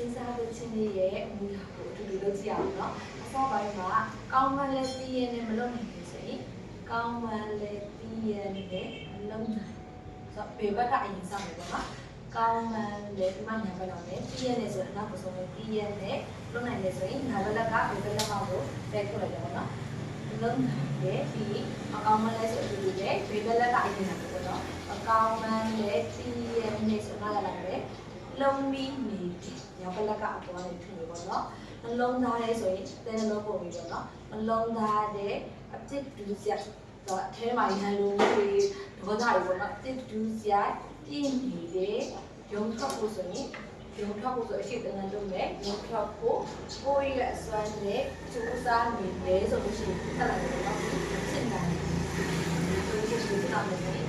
စဉ်းစားတဲ့ချင်းလေးရဲ့အမူအရာကိုအတူတူလုပ်ကြည့်အောင်နော်အစောပိုင်းမှာကောင်းမှန်းလည်းသိရနဲ့မလုပ်နိုင်ဘူးဆိုရင်ကောင်းမှန်းလည်းသိရနဲ့မလုပ်နိုင်ဆိုတော့ဘေဘက်ကအရင်စမယ်ပေါ့နော်ကောင်းမှန်းလည်းဒီမှာညာဘက်တော့လည်းသိရနဲ့ဆိုတော့နောက်ဆုံးလည်းသိရနဲ့လုပ်နိုင်တယ်ဆိုရင်ညာဘက်ကဘေဘက်လက်မကိုတက်ထုတ်လိုက်တယ်ပေါ့နော်လုံးနိုင်တယ်ဒီအကောင်းမှန်းလည်းဆိုအတူတူပဲဘေဘက်လက်ကအရင်ကပေါ့နော်အကောင်းမှန်းလည်းသိရနဲ့ဆိုတော့လာတယ်လုံးပြီးနေညာဘက်လက်ကအပေါ်ကနေထူနေပေါ့နော်မလုံးသားရဲဆိုရင်တဲနှလုံးပုံပြီးပေါ့နော်မလုံးသားတဲ့အပြစ်ဒူးစရာတော့အထဲမှာရန်လုံးတွေဒေါသတွေပေါ့နော်အပြစ်ဒူးစရာပြင်းနေတဲ့ရုံထွက်ဖို့ဆိုရင်ရုံထွက်ဖို့ဆိုအရှိတန်းလုံးနဲ့ရုံထွက်ဖို့ကိုယ့်ရဲ့အစွမ်းနဲ့စူးစမ်းနေလေဆိုလို့ရှိရင်ထပ်လာတယ်ပေါ့နော်စစ်နိုင်တယ်ဆိုလို့ရှိရင်ထပ်လာတယ်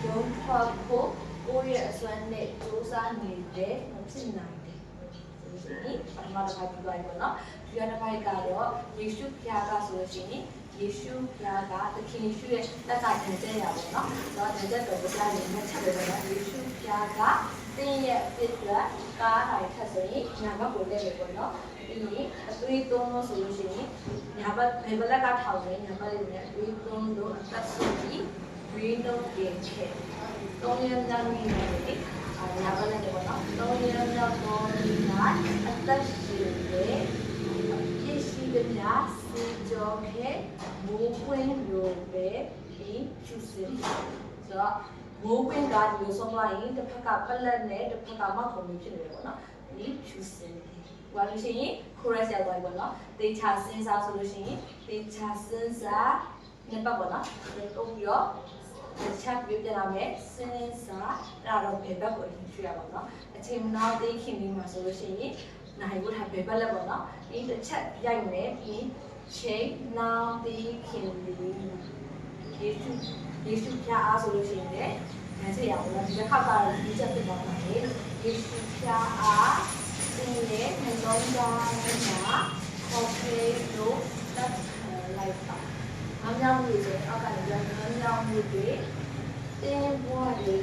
ရုံထွက်ဖို့ကိုယ့်ရဲ့အစွမ်းနဲ့စူးစမ်းနေတဲ့မဖြစ်နိုင်တယ်ဆိုလို့ရှိရင်ပထမတစ်ခါပြီးသွားပြီပေါ့နော်ဒီကတစ်ခါကတော့ယေရှုဖျားကဆိုလို့ရှိရင်ယေရှုဖျားကသခင်ယေရှုရဲ့တက်ကတန်ကျက်ရပါတော့။တော့တန်ကျက်တော်ကြားရင်နဲ့ချက်တယ်ပေါ့။ယေရှုဖျားကတင်းရဲ့အဖြစ်ကကားတိုင်းထက်ဆိုရင်ညာဘက်ကိုလက်ရပေါ့နော်။ပြီးရင်အသွေးသွန်းလို့ဆိုလို့ရှိရင်ညာဘက်ဘယ်ဘက်ကထောက်လဲညာဘက်လေးနဲ့အသွေးသွန်းလို့အသက်ဆုံးပြီးဝေးတော့ပြင်ချက်။တောင်းရမ်းရမ်းနေတယ်။ညာဘက်လည်းပေါ့နော်။တောင်းရမ်းရမ်းတော့ဒီမှာအသက်ရှင်တယ်။ပြည့်စုံတဲ့များကြောခဲ့မိုးပွင့်လိုပဲဒီကျူစင်ဆိုတော့မိုးပွင့်ကဒီလိုဆုံးသွားရင်တစ်ဖက်ကပလက်နဲ့တစ်ဖက်ကမောက်ခုံမျိုးဖြစ်နေတယ်ပေါ့နော်ဒီကျူစင်ဘာလို့ရှိရင် chorus ရောက်သွားပြီပေါ့နော်တေချာစင်းစားဆိုလို့ရှိရင်တေချာစင်းစားနှစ်ပတ်ပေါ့နော်ဒီကုပ်ပြီးတော့ချက်ပြပြလာမယ်စင်းစားအဲ့ဒါတော့ဘယ်ဘက်ကိုအရင်ရွှေ့ရပါတော့အချိန်မနောက်သိခင်ပြီးမှဆိုလို့ရှိရင်နိုင်ဖို့ထားဘယ်ဘက်လက်ပေါ့နော်ဒီတစ်ချက်ရိုက်မယ်ပြီးချိန်နောက်ပြီးခင်ပြီးယေရှုဖျားအားဆိုလို့ရှိရင်လည်းနိုင်စေရအောင်နော်ဒီတစ်ခါကတော့ဒီချက်ပြသွားမှာလေယေရှုဖျားအားသင်ရဲ့နှလုံးသားမှာခေါ်ဖေးလို့တက်လိုက်ပါငါးမြောင်မှုတွေအောက်ကနေငါးမြောင်မှုတွေတင်းပွားတွေက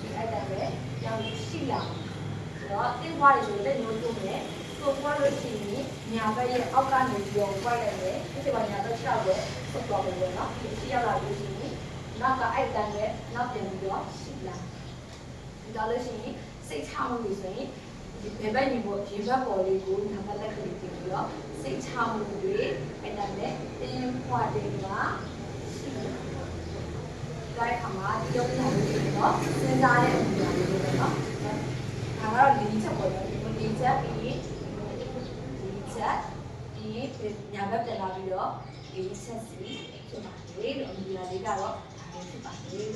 ဒီအဲ့ဒါပဲကြောင်ရှိလာဆိုတော့တင်းပွားတွေဆိုလက်ညှိုးထုတ်မယ်ကိုပွားလို့ရှိရင်ညာဘက်ရဲ့အောက်ကနေပြောပွားလိုက်တယ်ဒီကညာဘက်6ရဲ့ပုတ်သွားတယ်ပေါ့နော်ဒီရှိရောက်လာလို့ရှိရင်နောက်ကအဲ့တန်းနဲ့နောက်ပြန်ပြီးတော့ရှိလာဒီတော့လို့ရှိရင်စိတ်ချမှုတွေဆိုရင်ဒီဘယ်ဘက်ညီပေါ်ရေဘက်ပေါ်လေးကိုညာဘက်လက်ကလေးတင်ပြီးတော့စိတ်ချမှုတွေအဲ့တန်းနဲ့တင်းပွားတွေကရှိလာတိုင်းခါမှာဒီလိုမျိုးတွေတော့စဉ်းစားတဲ့အမှုတွေပေါ့နော်ဒါကတော့ဒီချက်ပေါ်တော့ဒီချက်ပြီးချက်ဒီညာဘက်ပြန်လာပြီးတော့ဒီချက်စီဖြစ်ပါတယ်လို့အမြင်လေးကတော့ဒါပဲဖြစ်ပါတယ်